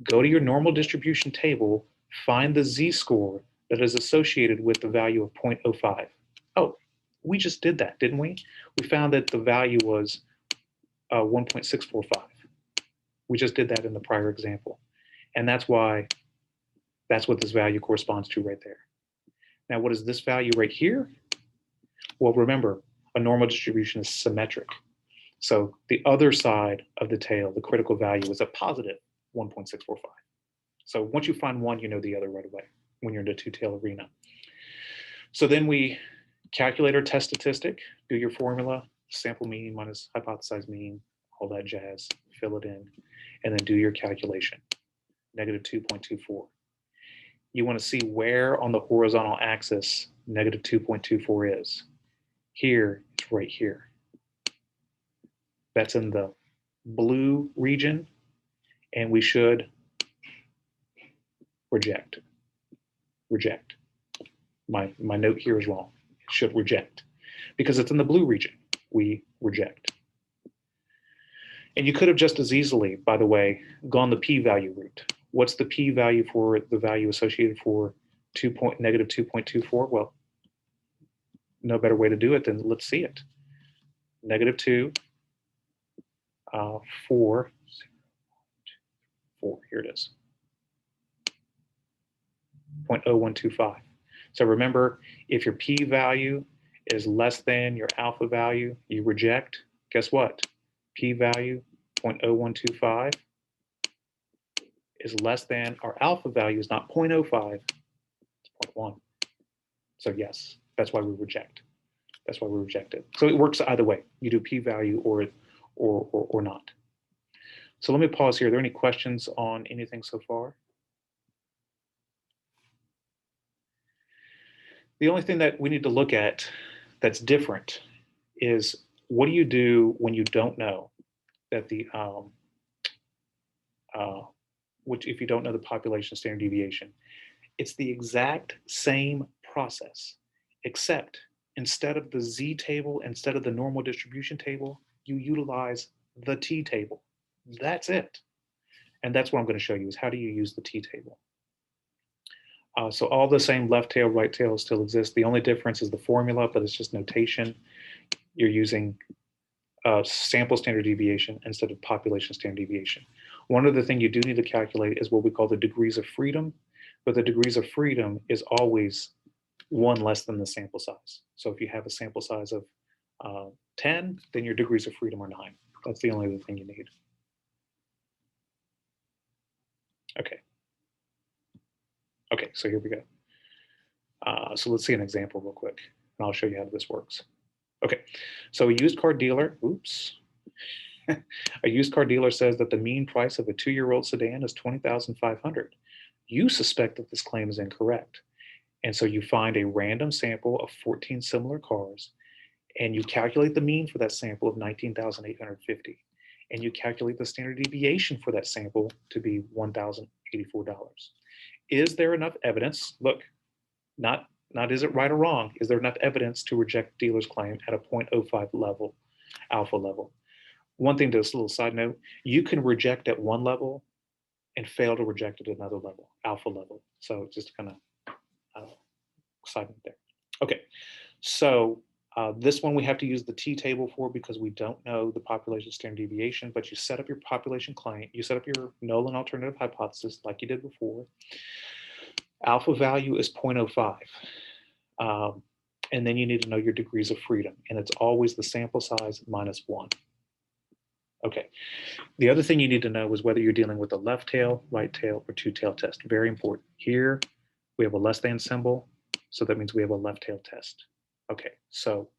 Go to your normal distribution table, find the z-score that is associated with the value of 0.05. Oh, we just did that, didn't we? We found that the value was 1.645. We just did that in the prior example. And that's what this value corresponds to right there. Now, what is this value right here? Well, remember, a normal distribution is symmetric. So the other side of the tail, the critical value, is a positive 1.645. So once you find one, you know the other right away when you're in the two-tail arena. So then we calculate our test statistic, do your formula, sample mean minus hypothesized mean, all that jazz, fill it in, and then do your calculation, -2.24. You want to see where on the horizontal axis -2.24 is. Here, it's right here. That's in the blue region, and we should reject. Reject. My note here is wrong. It should reject. Because it's in the blue region, we reject. And you could have just as easily, by the way, gone the p-value route. What's the p-value for the value associated for -2.24? Well, no better way to do it than let's see it. -2, 4, here it is. 0.0125. So remember, if your p-value is less than your alpha value, you reject. Guess what? P-value 0.0125 is less than our alpha value is not 0.05, it's 0.1. So yes, that's why we reject. That's why we reject it. So it works either way. You do p-value or not. So let me pause here. Are there any questions on anything so far? The only thing that we need to look at that's different is what do you do when you don't know that the which if you don't know the population standard deviation. It's the exact same process, except instead of the Z table, instead of the normal distribution table, you utilize the T table. That's it. And that's what I'm going to show you is how do you use the T table. So all the same left tail, right tail still exist. The only difference is the formula, but it's just notation. You're using sample standard deviation instead of population standard deviation. One other thing you do need to calculate is what we call the degrees of freedom, but the degrees of freedom is always one less than the sample size. So if you have a sample size of 10, then your degrees of freedom are 9. That's the only other thing you need. Okay. Okay, so here we go. So let's see an example real quick, and I'll show you how this works. Okay, so a used car dealer, oops. A used car dealer says that the mean price of a 2-year-old sedan is $20,500. You suspect that this claim is incorrect. And so you find a random sample of 14 similar cars, and you calculate the mean for that sample of 19,850. And you calculate the standard deviation for that sample to be $1,084. Is there enough evidence? Look, not is it right or wrong? Is there enough evidence to reject dealer's claim at a 0.05 level, alpha level? One thing, just a little side note, you can reject at one level and fail to reject at another level, alpha level. So just kind of side note there. Okay, so this one we have to use the T table for because we don't know the population standard deviation, but you set up your population claim, you set up your null and alternative hypothesis like you did before. Alpha value is 0.05. And then you need to know your degrees of freedom, and it's always the sample size minus 1. Okay, the other thing you need to know is whether you're dealing with a left tail, right tail, or two-tail test. Very important. Here, we have a less than symbol, so that means we have a left tail test. Okay, so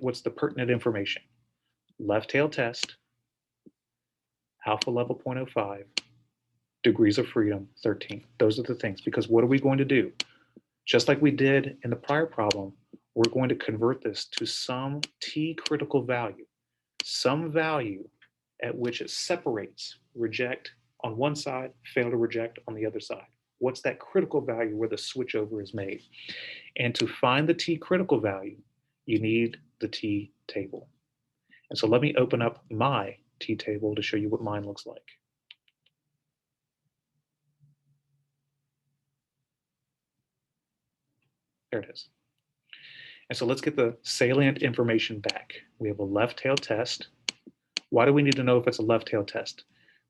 what's the pertinent information? Left tail test, alpha level 0.05, degrees of freedom 13. Those are the things, because what are we going to do? Just like we did in the prior problem, we're going to convert this to some T critical value, some value at which it separates reject on one side, fail to reject on the other side. What's that critical value where the switchover is made? And to find the T critical value, you need the T table. And so let me open up my T table to show you what mine looks like. There it is. And so let's get the salient information back. We have a left tail test. Why do we need to know if it's a left tail test?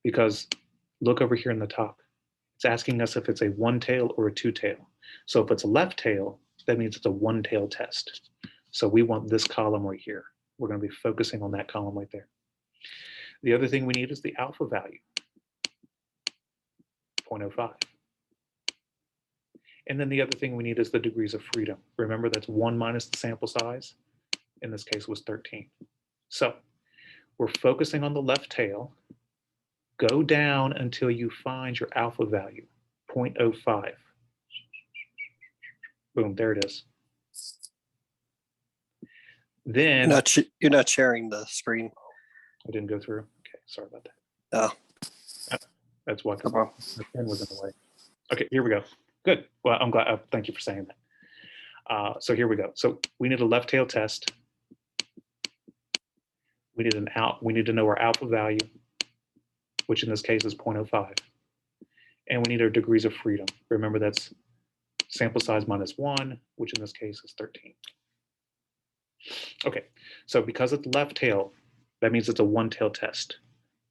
Because look over here in the top. It's asking us if it's a one tail or a two tail. So if it's a left tail, that means it's a one tail test. So we want this column right here. We're going to be focusing on that column right there. The other thing we need is the alpha value, 0.05. And then the other thing we need is the degrees of freedom. Remember, that's 1 minus the sample size. In this case, was 13. So we're focusing on the left tail. Go down until you find your alpha value, 0.05. Boom, there it is. Then you're not sharing the screen. I didn't go through. Okay, sorry about that. Oh, that's why, because the pen was in the way. Okay, here we go. Good. Well, I'm glad. Thank you for saying that. So here we go. So we need a left tail test. We need We need to know our alpha value, which in this case is 0.05, and we need our degrees of freedom. Remember, that's sample size minus 1, which in this case is 13. Okay. So because it's left tail, that means it's a one tail test.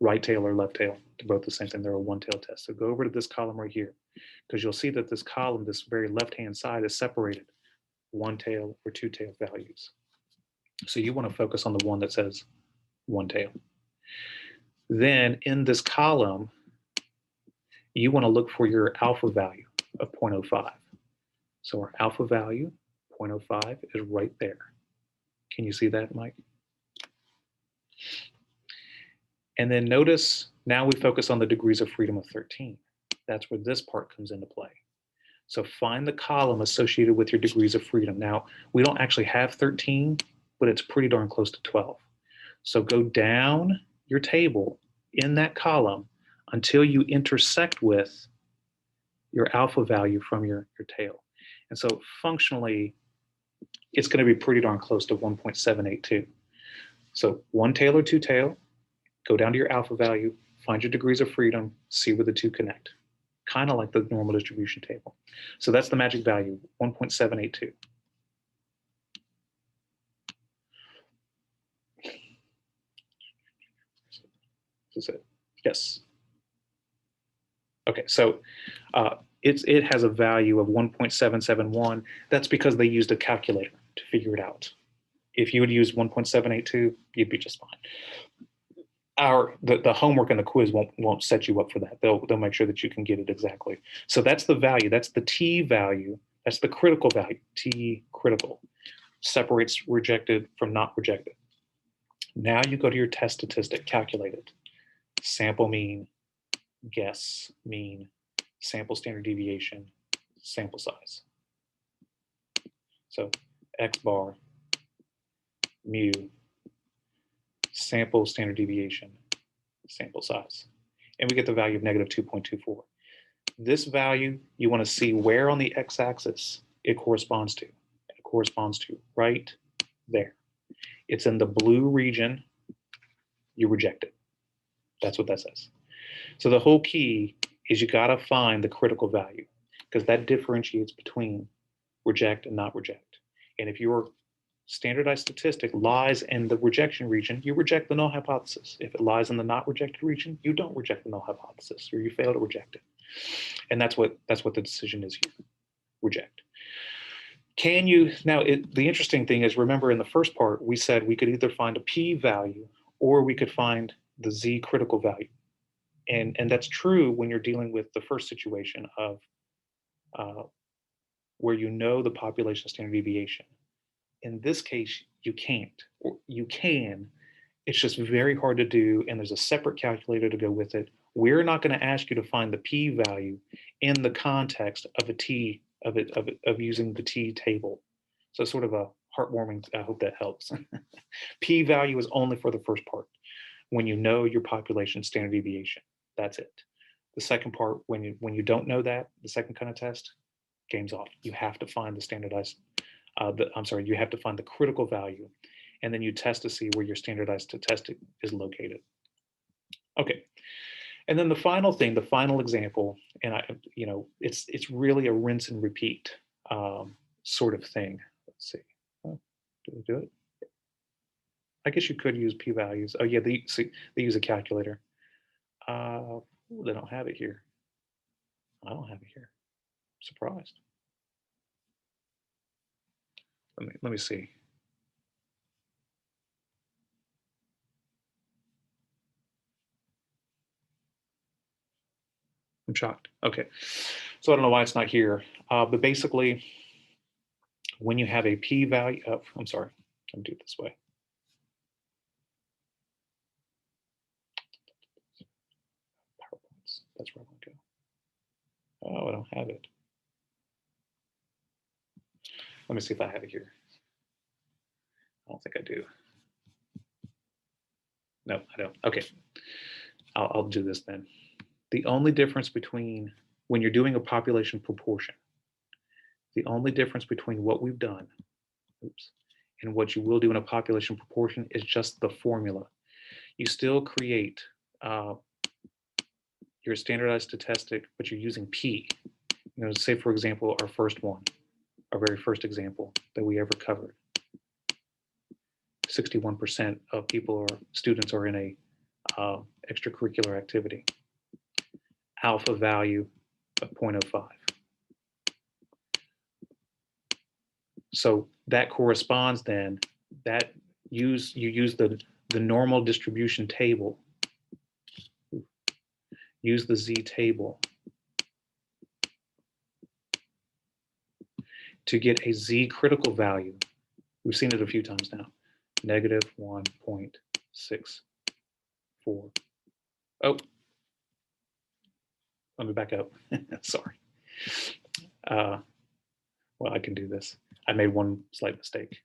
Right tail or left tail, they're both the same thing. They're a one tail test. So go over to this column right here, because you'll see that this column, this very left hand side, is separated one-tail, or two-tail values. So you want to focus on the one that says one-tail. Then in this column, you want to look for your alpha value of 0.05. So our alpha value, 0.05, is right there. Can you see that, Mike? And then notice now we focus on the degrees of freedom of 13. That's where this part comes into play. So find the column associated with your degrees of freedom. Now, we don't actually have 13, but it's pretty darn close to 12. So go down your table in that column until you intersect with your alpha value from your tail. And so functionally, it's going to be pretty darn close to 1.782. So one tail or two tail, go down to your alpha value, find your degrees of freedom, see where the two connect. Kind of like the normal distribution table. So that's the magic value, 1.782. Is it? Yes. Okay, so it has a value of 1.771. That's because they used a calculator to figure it out. If you would use 1.782, you'd be just fine. The homework and the quiz won't set you up for that. They'll make sure that you can get it exactly. So that's the value. That's the T value. That's the critical value. T critical separates rejected from not rejected. Now you go to your test statistic, calculate it. Sample mean, guess mean, sample standard deviation, sample size. So X bar, mu, sample standard deviation, sample size. And we get the value of negative 2.24. This value, you want to see where on the x-axis it corresponds to. It corresponds to right there. It's in the blue region, you reject it. That's what that says. So the whole key is you got to find the critical value because that differentiates between reject and not reject. And if your standardized statistic lies in the rejection region, you reject the null hypothesis. If it lies in the not rejected region, you don't reject the null hypothesis or you fail to reject it. And that's what the decision is here, reject. Can you, now the interesting thing is, remember in the first part, we said we could either find a p-value or we could find the z critical value. And that's true when you're dealing with the first situation of where you know the population standard deviation. In this case, you can't, or you can, it's just very hard to do, and there's a separate calculator to go with it. We're not going to ask you to find the p-value in the context of a t, of using the t table. So sort of a heartwarming, I hope that helps. P-value is only for the first part, when you know your population standard deviation. That's it. The second part, when you don't know that, the second kind of test, game's off. You have to find the standardized, you have to find the critical value, and then you test to see where your standardized statistic is located. Okay, and then the final thing, the final example, and it's really a rinse and repeat sort of thing. Let's see, do they do it? I guess you could use p-values. Oh yeah, they use a calculator. They don't have it here. I don't have it here. I'm surprised. Let me see. I'm shocked. Okay, so I don't know why it's not here, but basically, when you have a p-value, I'm sorry, let me do it this way. PowerPoints, that's where I want to go. Oh, I don't have it. Let me see if I have it here. I don't think I do. No, I don't. Okay, I'll do this then. The only difference between when you're doing a population proportion, the only difference between what we've done, and what you will do in a population proportion is just the formula. You still create your standardized statistic, but you're using P. Say for example, our very first example that we ever covered. 61% of students are in a extracurricular activity. Alpha value of 0.05. So that corresponds then, that you use the normal distribution table, use the Z table to get a Z critical value. We've seen it a few times now, negative 1.64. Oh, let me back up. Sorry. Well, I can do this. I made one slight mistake.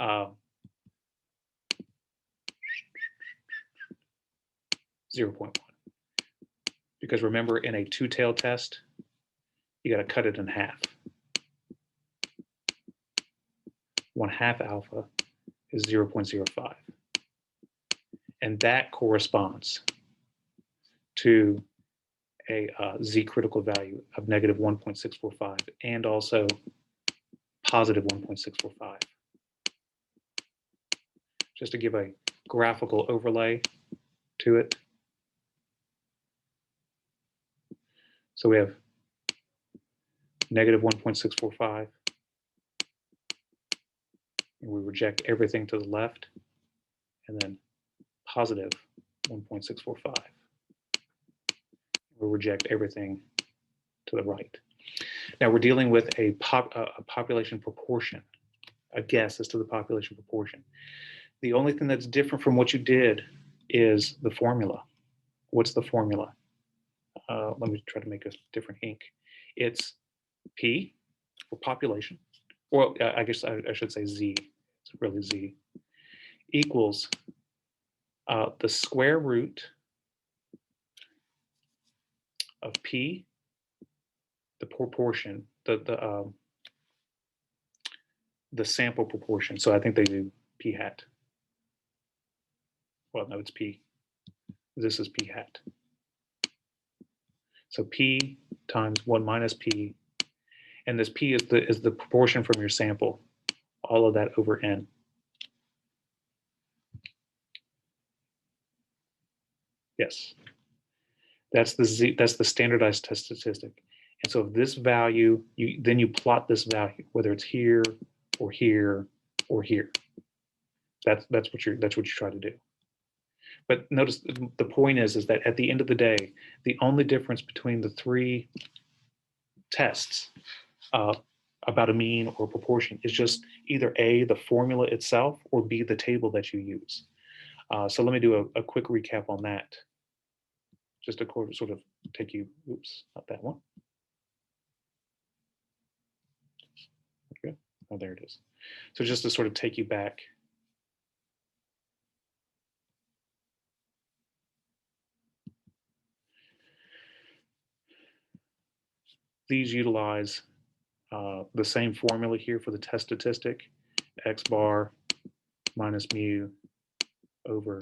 0.1. Because remember, in a two-tailed test, you got to cut it in half. 1/2 alpha is 0.05. And that corresponds to a Z critical value of negative 1.645 and also positive 1.645. Just to give a graphical overlay to it. So we have negative 1.645, and we reject everything to the left, and then positive 1.645. We reject everything to the right. Now we're dealing with a population proportion, a guess as to the population proportion. The only thing that's different from what you did is the formula. What's the formula? Let me try to make a different ink. It's P for population, or I guess I should say Z, it's really Z, equals the square root of P, the proportion, the sample proportion. So I think they do P hat. Well, no, it's P. This is P hat. So P times 1 minus P, and this P is the proportion from your sample, all of that over N. Yes, that's the Z, that's the standardized test statistic. And so if this value, then you plot this value, whether it's here or here or here. That's what you try to do. But notice the point is that at the end of the day, the only difference between the three tests about a mean or proportion is just either A, the formula itself, or B, the table that you use. So let me do a quick recap on that. Just to sort of take you, oops, not that one. Okay. Oh, there it is. So just to sort of take you back. These utilize the same formula here for the test statistic, X bar minus mu over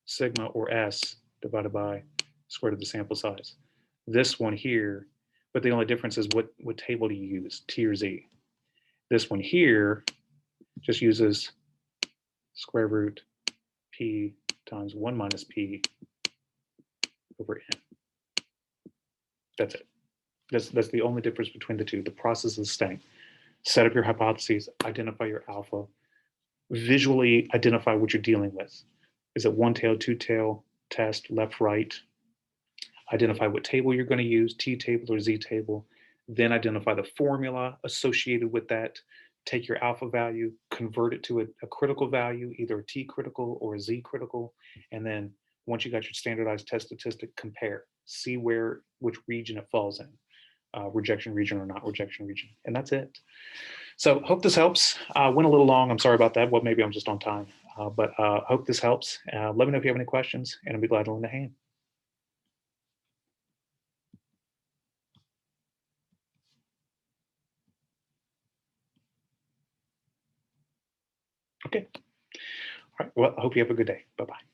sigma or S divided by square root of the sample size. This one here, but the only difference is what table do you use, T or Z? This one here just uses square root P times 1 minus P over N. That's it. That's the only difference between the two. The process is the same. Set up your hypotheses, identify your alpha, visually identify what you're dealing with. Is it one tail, two tail, test, left, right? Identify what table you're going to use, T table or Z table. Then identify the formula associated with that. Take your alpha value, convert it to a critical value, either a T critical or a Z critical. And then once you got your standardized test statistic, compare, see which region it falls in. Rejection region or not rejection region. And that's it. So hope this helps. Went a little long. I'm sorry about that. Well, maybe I'm just on time. But hope this helps. Let me know if you have any questions, and I'll be glad to lend a hand. Okay. All right. Well, I hope you have a good day. Bye-bye.